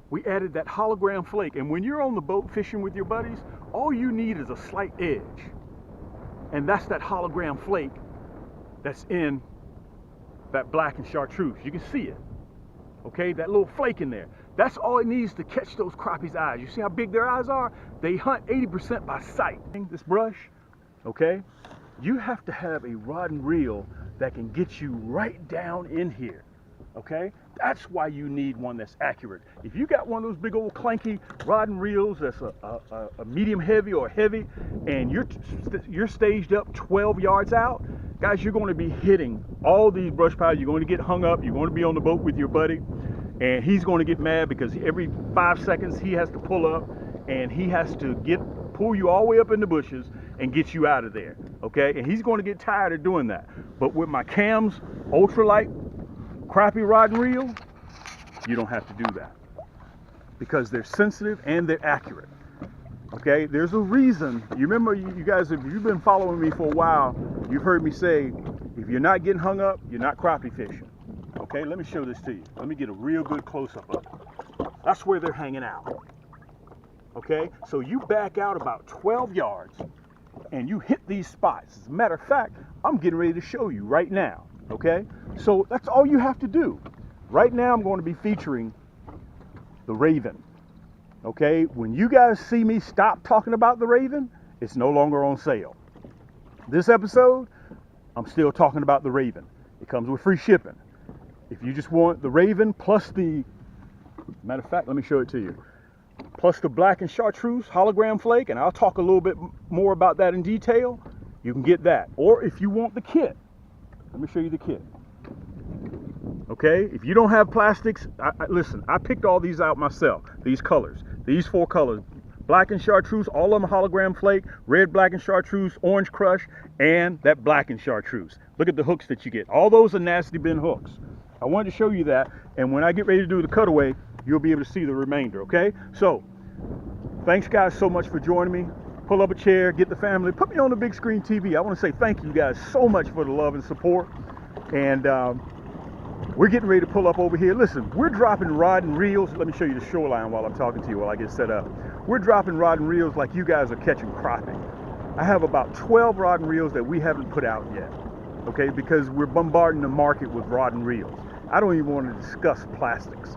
we added that hologram flake. And when you're on the boat fishing with your buddies, all you need is a slight edge. And that's that hologram flake that's in that black and chartreuse. You can see it. Okay, that little flake in there. That's all it needs to catch those crappies' eyes. You see how big their eyes are? They hunt 80% by sight. This brush, okay, you have to have a rod and reel that can get you right down in here. Okay, that's why you need one that's accurate. If you got one of those big old clanky rod and reels that's a medium heavy or heavy, and you're staged up 12 yards out, guys, you're going to be hitting all these brush piles. You're going to get hung up. You're going to be on the boat with your buddy, and he's going to get mad because every 5 seconds he has to pull up, and he has to pull you all the way up in the bushes and get you out of there. Okay, and he's going to get tired of doing that. But with my Cam's ultralight crappie rod and reel, you don't have to do that because they're sensitive and they're accurate. Okay, there's a reason. You remember, you guys, if you've been following me for a while, you've heard me say, if you're not getting hung up, you're not crappie fishing. Okay, let me show this to you. Let me get a real good close-up of it. That's where they're hanging out. Okay, so you back out about 12 yards and you hit these spots. As a matter of fact, I'm getting ready to show you right now. Okay, so that's all you have to do. Right now I'm going to be featuring the Raven. Okay, when you guys see me stop talking about the Raven, it's no longer on sale. This episode, I'm still talking about the Raven. It comes with free shipping. If you just want the Raven plus the, matter of fact, let me show it to you, plus the black and chartreuse hologram flake, and I'll talk a little bit more about that in detail, you can get that. Or if you want the kit, let me show you the kit. Okay, if you don't have plastics, listen, I picked all these out myself. These colors, these 4 colors, black and chartreuse, all of them hologram flake, red, black and chartreuse, orange crush, and that black and chartreuse. Look at the hooks that you get. All those are nasty bin hooks. I wanted to show you that, and when I get ready to do the cutaway, you'll be able to see the remainder, okay? So, thanks guys so much for joining me. Pull up a chair, get the family, put me on the big screen TV. I want to say thank you guys so much for the love and support. And we're getting ready to pull up over here. Listen, we're dropping rod and reels. Let me show you the shoreline while I'm talking to you, while I get set up. We're dropping rod and reels like you guys are catching crappie. I have about 12 rod and reels that we haven't put out yet, okay, because we're bombarding the market with rod and reels. I don't even want to discuss plastics.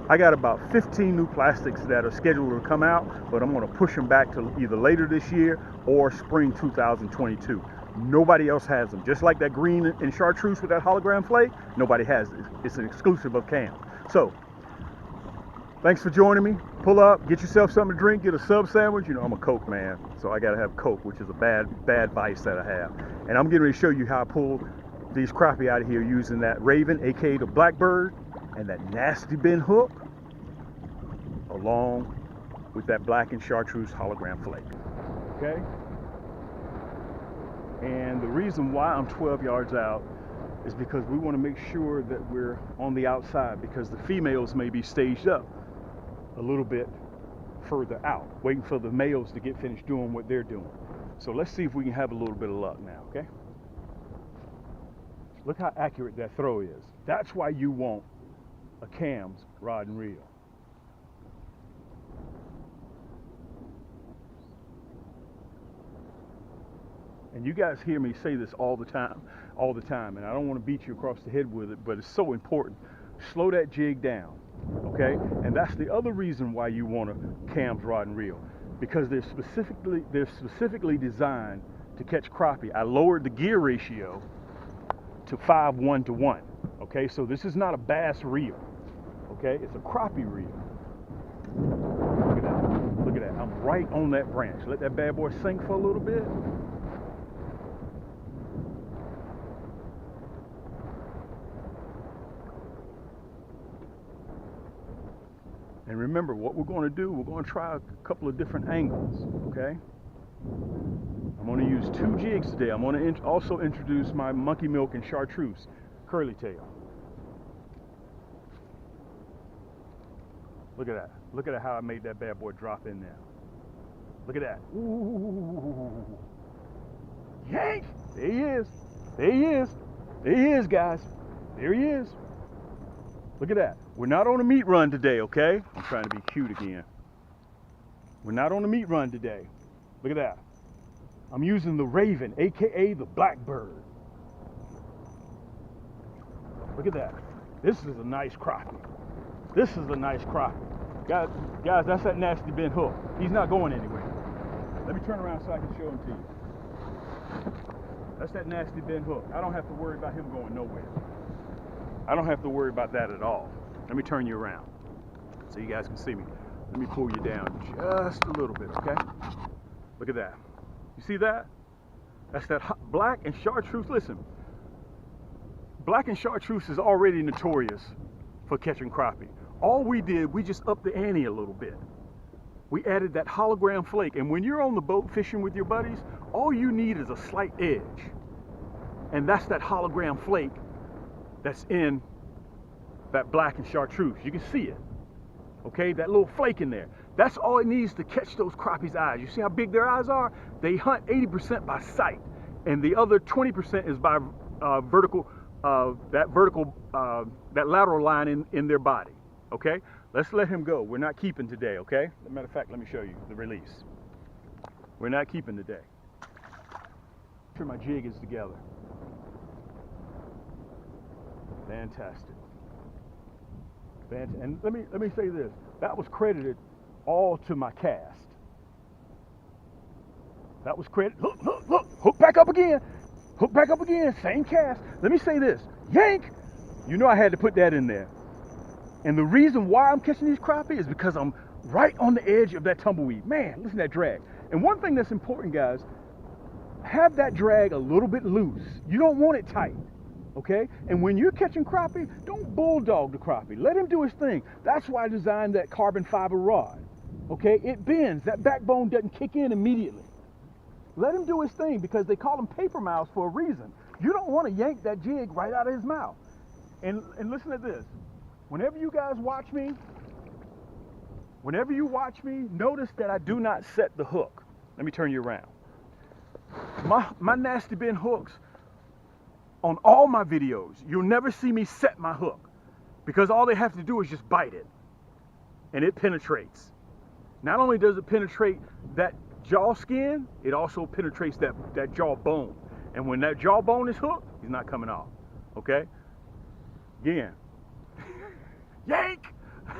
I got about 15 new plastics that are scheduled to come out, but I'm going to push them back to either later this year or spring 2022. Nobody else has them. Just like that green and chartreuse with that hologram flake, nobody has it. It's an exclusive of Cam. So, thanks for joining me. Pull up, get yourself something to drink, get a sub sandwich. You know, I'm a Coke man, so I got to have Coke, which is a bad vice that I have. And I'm getting ready to show you how I pull these crappie out of here using that Raven, aka the Blackbird, and that nasty bin hook, along with that black and chartreuse hologram flake. Okay? And the reason why I'm 12 yards out is because we want to make sure that we're on the outside, because the females may be staged up a little bit further out, waiting for the males to get finished doing what they're doing. So let's see if we can have a little bit of luck now, okay? Look how accurate that throw is. That's why you want a Cam's rod and reel. And you guys hear me say this all the time, and I don't want to beat you across the head with it, but it's so important. Slow that jig down, okay? And that's the other reason why you want a Cam's rod and reel, because they're specifically designed to catch crappie. I lowered the gear ratio to 5:1 to 1, okay? So this is not a bass reel, okay? It's a crappie reel. Look at that, look at that. I'm right on that branch. Let that bad boy sink for a little bit. And remember, what we're going to do, we're going to try a couple of different angles, okay? I'm going to use 2 jigs today. I'm going to also introduce my monkey milk and chartreuse curly tail. Look at that. Look at how I made that bad boy drop in there. Look at that. Ooh. Yank! There he is. There he is. There he is, guys. There he is. Look at that. We're not on a meat run today, okay? I'm trying to be cute again. We're not on a meat run today. Look at that. I'm using the Raven, AKA the Blackbird. Look at that. This is a nice crappie. This is a nice crappie. Guys, that's that nasty bent hook. He's not going anywhere. Let me turn around so I can show him to you. That's that nasty bent hook. I don't have to worry about him going nowhere. I don't have to worry about that at all. Let me turn you around so you guys can see me. Let me pull you down just a little bit, okay? Look at that. You see that? That's that black and chartreuse. Listen, black and chartreuse is already notorious for catching crappie. All we did, we just upped the ante a little bit. We added that hologram flake, and when you're on the boat fishing with your buddies, all you need is a slight edge. And that's that hologram flake that's in that black and chartreuse. You can see it, okay? That little flake in there. That's all it needs to catch those crappies' eyes. You see how big their eyes are? They hunt 80% by sight, and the other 20% is by that lateral line in their body, okay? Let's let him go. We're not keeping today, okay? As a matter of fact, let me show you the release. We're not keeping today. Make sure my jig is together. Fantastic. And let me say this. That was credited all to my cast. That was credited. Look, hook back up again. Hook back up again, same cast. Let me say this, yank. You know I had to put that in there. And the reason why I'm catching these crappie is because I'm right on the edge of that tumbleweed. Man, listen to that drag. And one thing that's important, guys, have that drag a little bit loose. You don't want it tight, okay? And when you're catching crappie, don't bulldog the crappie. Let him do his thing. That's why I designed that carbon fiber rod, okay? It bends, that backbone doesn't kick in immediately. Let him do his thing, because they call them paper mouths for a reason. You don't want to yank that jig right out of his mouth. And listen to this. Whenever you guys watch me, notice that I do not set the hook. Let me turn you around. My nasty bend hooks, on all my videos, you'll never see me set my hook, because all they have to do is just bite it, and it penetrates. Not only does it penetrate that jaw skin, it also penetrates that jaw bone. And when that jaw bone is hooked, he's not coming off, okay? Again, yank!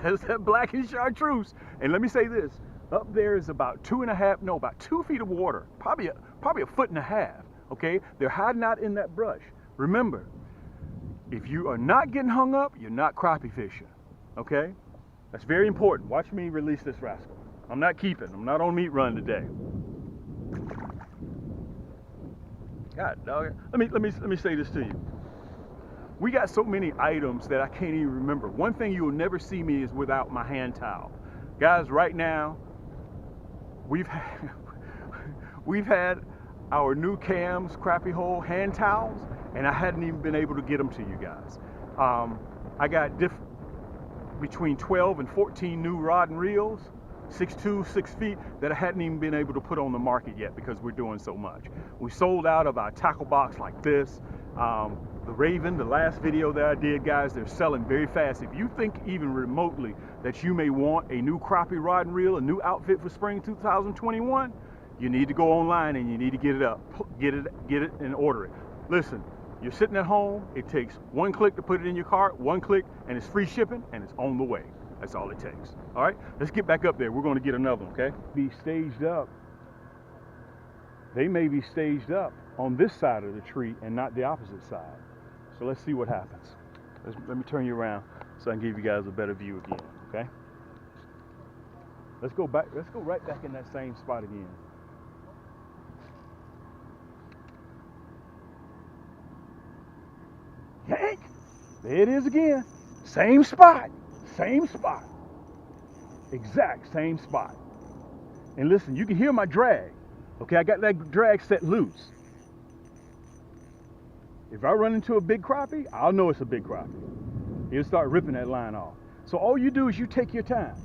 That's that black and chartreuse. And let me say this, up there is about 2 feet of water, probably a foot and a half, okay? They're hiding out in that brush. Remember, if you are not getting hung up, you're not crappie fishing, okay? That's very important. Watch me release this rascal. I'm not keeping. I'm not on meat run today. God dog. Let me say this to you. We got so many items that I can't even remember. One thing you will never see me is without my hand towel. Guys, right now, we've had our new Cam's crappie hole hand towels, and I hadn't even been able to get them to you guys. I got between 12 and 14 new rod and reels, 6'2", 6 feet, that I hadn't even been able to put on the market yet because we're doing so much. We sold out of our tackle box like this. The Raven, the last video that I did, guys, they're selling very fast. If you think even remotely that you may want a new crappie rod and reel, a new outfit for spring 2021, you need to go online and you need to get it and order it. Listen, you're sitting at home, it takes one click to put it in your cart, one click, and it's free shipping, and it's on the way. That's all it takes. All right, let's get back up there. We're going to get another one, okay? Be staged up. They may be staged up on this side of the tree and not the opposite side. So let's see what happens. Let me turn you around so I can give you guys a better view again, okay? Let's go back. Let's go right back in that same spot again. Yank! There it is again. Same spot. Same spot. Exact same spot. And listen, you can hear my drag. Okay, I got that drag set loose. If I run into a big crappie, I'll know it's a big crappie. He'll start ripping that line off. So all you do is you take your time.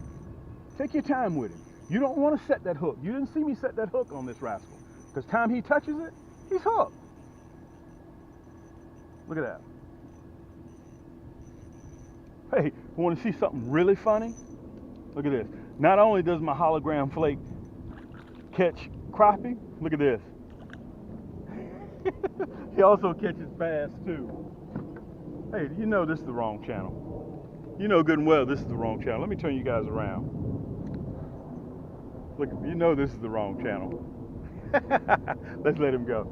Take your time with it. You don't want to set that hook. You didn't see me set that hook on this rascal. Because time he touches it, he's hooked. Look at that. Hey, want to see something really funny? Look at this. Not only does my hologram flake catch crappie, look at this. He also catches bass too. Hey, you know this is the wrong channel. You know good and well this is the wrong channel. Let me turn you guys around. Look, you know this is the wrong channel. Let's let him go.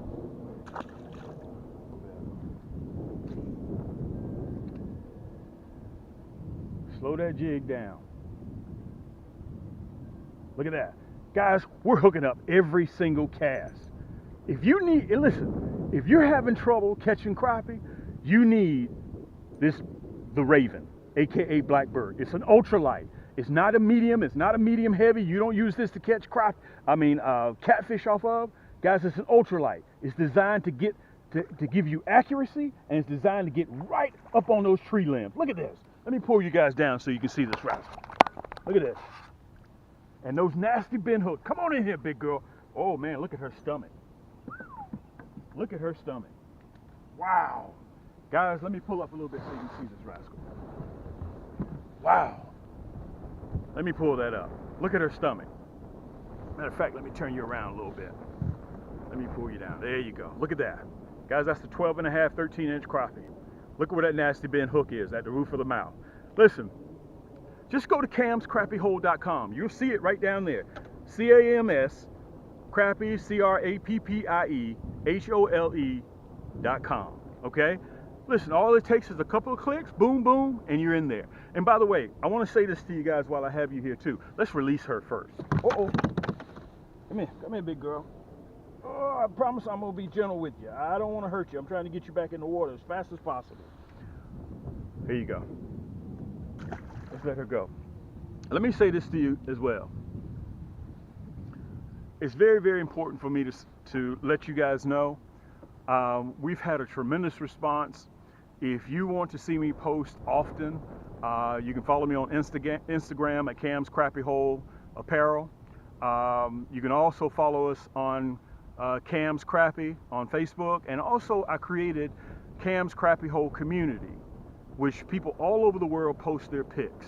Slow that jig down. Look at that. Guys, we're hooking up every single cast. If you need, listen, if you're having trouble catching crappie, you need the Raven, aka Blackbird. It's an ultralight. It's not a medium. It's not a medium heavy. You don't use this to catch catfish off of. Guys, it's an ultralight. It's designed to give you accuracy, and it's designed to get right up on those tree limbs. Look at this. Let me pull you guys down so you can see this rascal. Look at this. And those nasty bend hooks. Come on in here, big girl. Oh man, look at her stomach. Look at her stomach. Wow. Guys, let me pull up a little bit so you can see this rascal. Wow. Let me pull that up. Look at her stomach. Matter of fact, let me turn you around a little bit. Let me pull you down. There you go. Look at that. Guys, that's the 12.5, 13-inch crappie. Look at where that nasty bend hook is, at the roof of the mouth. Listen, just go to camscrappiehole.com. You'll see it right down there. C-A-M-S, Crappie, CRAPPIEHOLE.com. Okay? Listen, all it takes is a couple of clicks, boom, boom, and you're in there. And by the way, I want to say this to you guys while I have you here too. Let's release her first. Uh-oh. Come here, big girl. Oh, I promise I'm going to be gentle with you. I don't want to hurt you. I'm trying to get you back in the water as fast as possible. Here you go. Let's let her go. Let me say this to you as well. It's very, very important for me to let you guys know. We've had a tremendous response. If you want to see me post often, you can follow me on Instagram at Cam's Crappie Hole Apparel. You can also follow us on Cam's Crappie on Facebook, and also I created Cam's Crappie Hole Community, which people all over the world post their pics,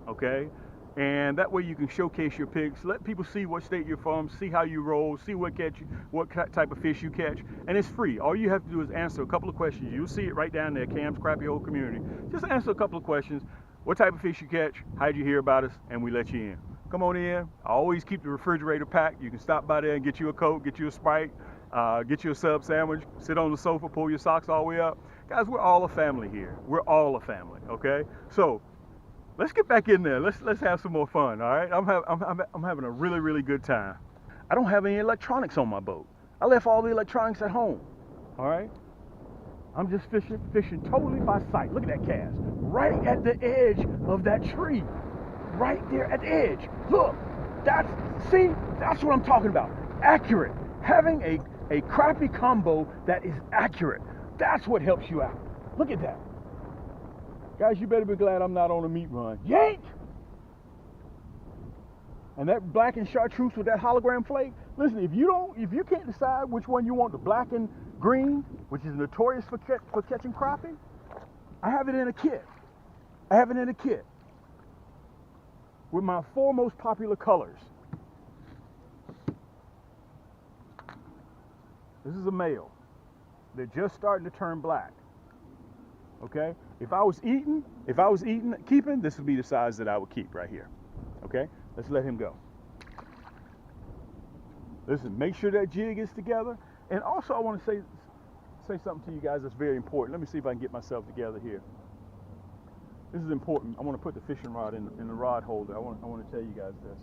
okay? And that way you can showcase your pics, let people see what state you're from, see how you roll, see what type of fish you catch, and it's free. All you have to do is answer a couple of questions. You'll see it right down there, Cam's Crappie Hole Community. Just answer a couple of questions. What type of fish you catch, how'd you hear about us, and we let you in. Come on in. I always keep the refrigerator packed. You can stop by there and get you a Coke, get you a Sprite, get you a sub sandwich, sit on the sofa, pull your socks all the way up. Guys, we're all a family here. We're all a family, okay? So let's get back in there. Let's have some more fun, all right? I'm having a really, really good time. I don't have any electronics on my boat. I left all the electronics at home, all right? I'm just fishing totally by sight. Look at that cast. Right at the edge of that tree. Right there at the edge. Look, that's what I'm talking about. Accurate. Having a crappie combo that is accurate. That's what helps you out. Look at that. Guys, you better be glad I'm not on a meat run. Yank! And that black and chartreuse with that hologram flake, listen, if you can't decide which one you want, the black and green, which is notorious for catching crappie, I have it in a kit. With my 4 most popular colors. This is a male. They're just starting to turn black. Okay? If I was keeping, this would be the size that I would keep right here. Okay? Let's let him go. Listen, make sure that jig is together. And also I want to say something to you guys that's very important. Let me see if I can get myself together here. This is important. I want to put the fishing rod in the rod holder. I want to tell you guys this.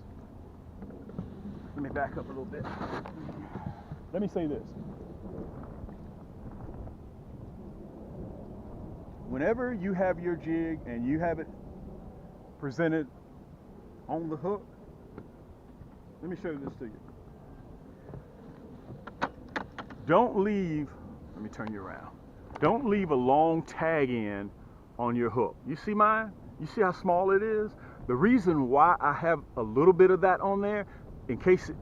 Let me back up a little bit. Let me say this. Whenever you have your jig and you have it presented on the hook, let me show this to you. Don't leave, let me turn you around. Don't leave a long tag end on your hook. You see mine? You see how small it is? The reason why I have a little bit of that on there,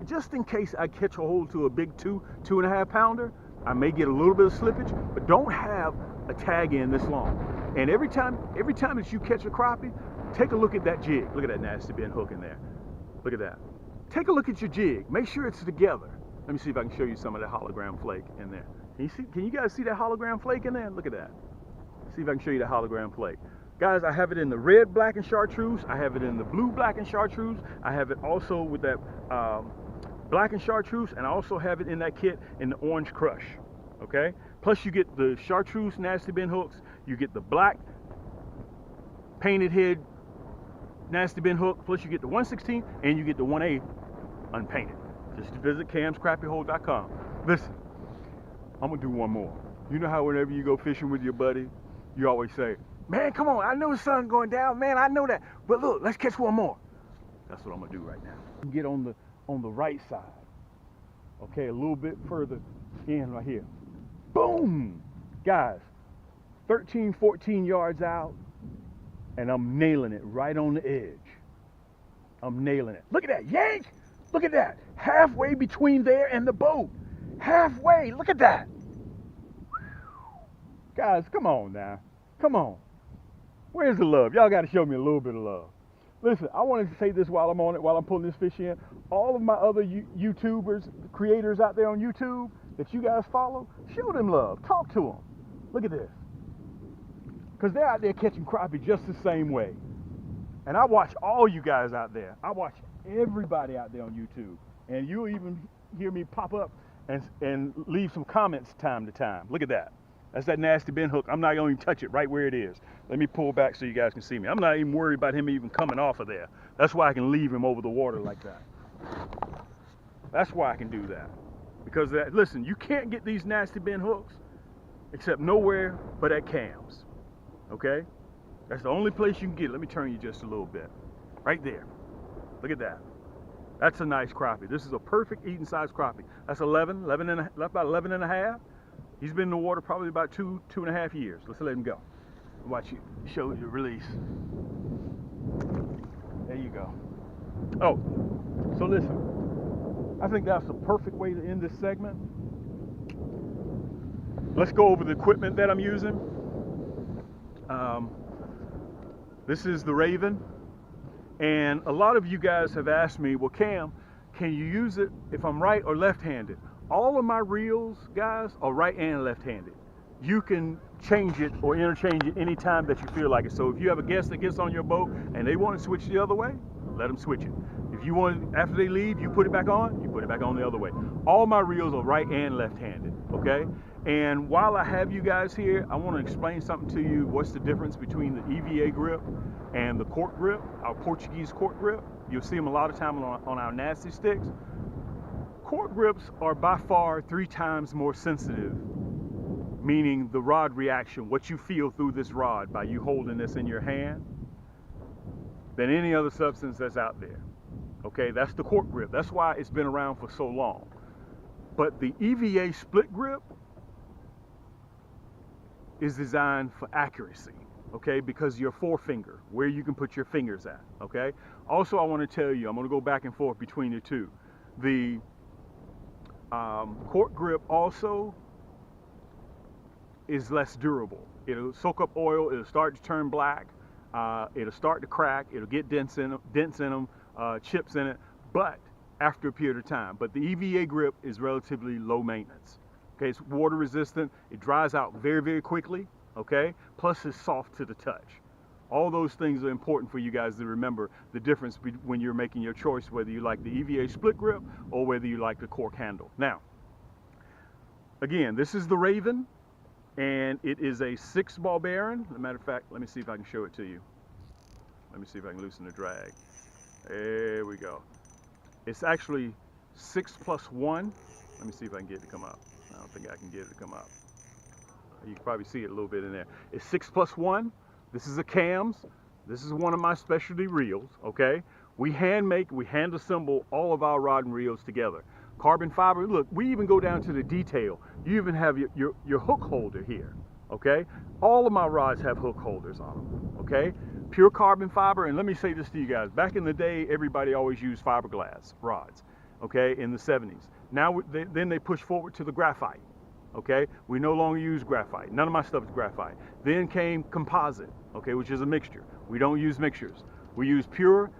just in case I catch a hold to a big 2.5 pounder, I may get a little bit of slippage, but don't have a tag end this long. And every time that you catch a crappie, take a look at that jig. Look at that nasty bent hook in there. Look at that. Take a look at your jig. Make sure it's together. Let me see if I can show you some of that hologram flake in there. Can you guys see that hologram flake in there? Look at that. See if I can show you the hologram flake. Guys, I have it in the red, black, and chartreuse. I have it in the blue, black, and chartreuse. I have it also with that black and chartreuse, and I also have it in that kit in the orange crush. Okay? Plus you get the chartreuse nasty bend hooks. You get the black painted head nasty bend hook. Plus you get the 1/16 and you get the 1/8 unpainted. Just visit camscrappyhole.com. Listen, I'm gonna do one more. You know how whenever you go fishing with your buddy, you always say, man, come on, I know the sun's going down, man, I know that. But look, let's catch one more. That's what I'm gonna do right now. Get on the right side. Okay, a little bit further in right here. Boom! Guys, 13, 14 yards out, and I'm nailing it right on the edge. I'm nailing it. Look at that, yank! Look at that. Halfway between there and the boat. Halfway, look at that. Guys, come on now. Come on. Where's the love? Y'all got to show me a little bit of love. Listen, I wanted to say this while I'm on it, while I'm pulling this fish in. All of my other YouTubers, creators out there on YouTube that you guys follow, show them love. Talk to them. Look at this. Because they're out there catching crappie just the same way. And I watch all you guys out there. I watch everybody out there on YouTube. And you'll even hear me pop up and leave some comments time to time. Look at that. That's that nasty bend hook. I'm not going to touch it right where it is. Let me pull back so you guys can see me. I'm not even worried about him even coming off of there. That's why I can leave him over the water like that. That's why I can do that. Because, listen, you can't get these nasty bend hooks except nowhere but at Cam's. Okay? That's the only place you can get it. Let me turn you just a little bit. Right there. Look at that. That's a nice crappie. This is a perfect eating size crappie. That's about 11 and a half. He's been in the water probably about 2.5 years. Let's let him go. Watch you show your release. There you go. Oh, so listen. I think that's the perfect way to end this segment. Let's go over the equipment that I'm using. This is the Raven. And a lot of you guys have asked me, well, Cam, can you use it if I'm right or left-handed? All of my reels, guys, are right and left-handed. You can change it or interchange it anytime that you feel like it. So if you have a guest that gets on your boat and they want to switch the other way, let them switch it. If you want, after they leave, you put it back on, you put it back on the other way. All my reels are right and left-handed, okay? And while I have you guys here, I want to explain something to you. What's the difference between the EVA grip and the cork grip, our Portuguese cork grip? You'll see them a lot of time on our nasty sticks. Cork grips are by far 3 times more sensitive, meaning the rod reaction, what you feel through this rod by you holding this in your hand, than any other substance that's out there. Okay, that's the cork grip. That's why it's been around for so long. But the EVA split grip is designed for accuracy, okay, because your forefinger, where you can put your fingers at, okay? Also, I want to tell you, I'm going to go back and forth between the two. The cork grip also is less durable. It'll soak up oil, it'll start to turn black, it'll start to crack, it'll get dents in them, chips in it, but after a period of time. But the EVA grip is relatively low maintenance. Okay, it's water resistant, it dries out very, very quickly, okay? Plus it's soft to the touch. All those things are important for you guys to remember the difference when you're making your choice, whether you like the EVA split grip or whether you like the cork handle. Now, again, this is the Raven, and it is a 6-ball bearing. As a matter of fact, let me see if I can show it to you. Let me see if I can loosen the drag. There we go. It's actually 6+1. Let me see if I can get it to come up. I don't think I can get it to come up. You can probably see it a little bit in there. It's 6+1. This is a Cam's. This is one of my specialty reels, okay? We hand assemble all of our rod and reels together. Carbon fiber, look, we even go down to the detail. You even have your hook holder here, okay? All of my rods have hook holders on them, okay? Pure carbon fiber, and let me say this to you guys. Back in the day, everybody always used fiberglass rods, okay, in the 70s. Now, then they push forward to the graphite, Okay, we no longer use graphite. None of my stuff is graphite. Then came composite, okay, which is a mixture. We don't use mixtures. We use pure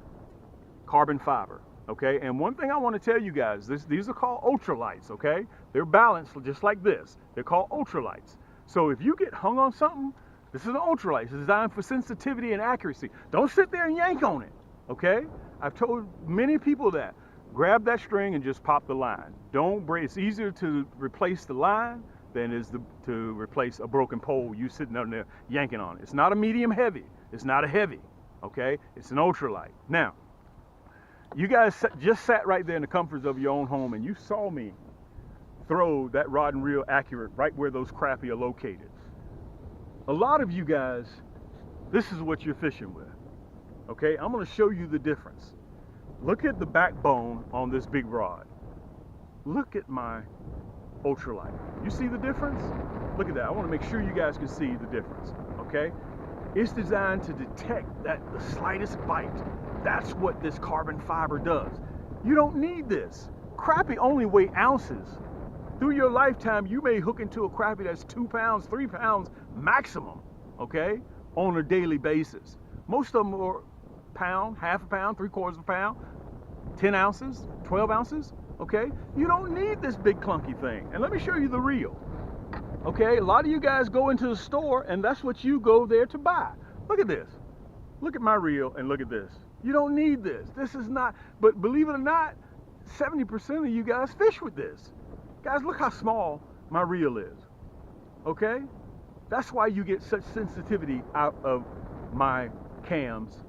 carbon fiber, okay? And one thing I want to tell you guys, these are called ultralights, okay? They're balanced just like this. They're called ultralights. So if you get hung on something, this is an ultralight. It's designed for sensitivity and accuracy. Don't sit there and yank on it, okay? I've told many people that. Grab that string and just pop the line. Don't break. It's easier to replace the line than it is to replace a broken pole you sitting down there yanking on it. It's not a medium heavy. It's not a heavy, okay? It's an ultralight. Now, you guys just sat right there in the comforts of your own home and you saw me throw that rod and reel accurate right where those crappie are located. A lot of you guys, this is what you're fishing with, okay? I'm gonna show you the difference. Look at the backbone on this big rod. Look at my ultralight. You see the difference? Look at that. I want to make sure you guys can see the difference, okay? It's designed to detect the slightest bite. That's what this carbon fiber does. You don't need this. Crappie only weigh ounces. Through your lifetime, you may hook into a crappie that's 2 pounds, 3 pounds maximum, okay, on a daily basis. Most of them are pound, half a pound, 3/4 of a pound, 10 ounces, 12 ounces, okay? You don't need this big clunky thing. And let me show you the reel, okay? A lot of you guys go into the store and that's what you go there to buy. Look at this. Look at my reel and look at this. You don't need this. This is not, but believe it or not, 70% of you guys fish with this. Guys, look how small my reel is, okay? That's why you get such sensitivity out of my cams,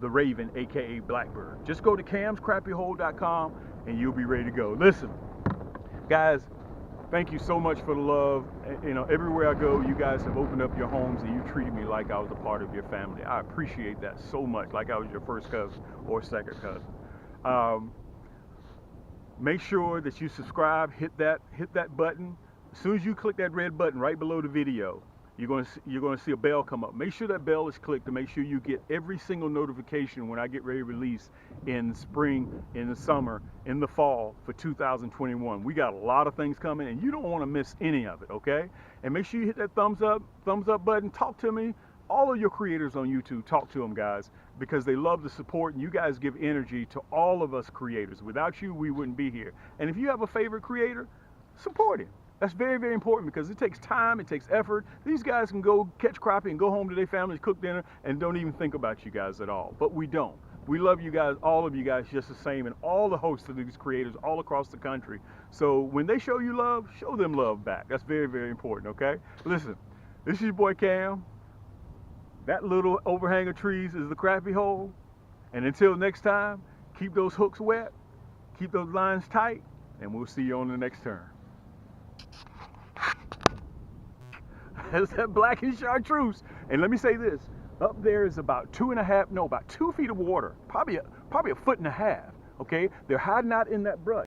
the Raven, aka Blackbird. Just go to camscrappyhole.com and you'll be ready to go. Listen, guys, thank you so much for the love. You know, everywhere I go, you guys have opened up your homes and you treated me like I was a part of your family. I appreciate that so much, like I was your first cousin or second cousin. Make sure that you subscribe, hit that button. As soon as you click that red button right below the video, you're going to see a bell come up. Make sure that bell is clicked to make sure you get every single notification when I get ready to release in the spring, in the summer, in the fall for 2021. We got a lot of things coming and you don't want to miss any of it, okay? And make sure you hit that thumbs up button. Talk to me. All of your creators on YouTube, talk to them, guys, because they love the support and you guys give energy to all of us creators. Without you, we wouldn't be here. And if you have a favorite creator, support him. That's very, very important because it takes time, it takes effort. These guys can go catch crappie and go home to their families, cook dinner, and don't even think about you guys at all. But we don't. We love you guys, all of you guys, just the same, and all the hosts of these creators all across the country. So when they show you love, show them love back. That's very, very important, okay? Listen, this is your boy Cam. That little overhang of trees is the crappie hole. And until next time, keep those hooks wet, keep those lines tight, and we'll see you on the next turn. That's that black and chartreuse. And let me say this, up there is about 2 feet of water, probably a 1.5 feet, okay? They're hiding out in that brush.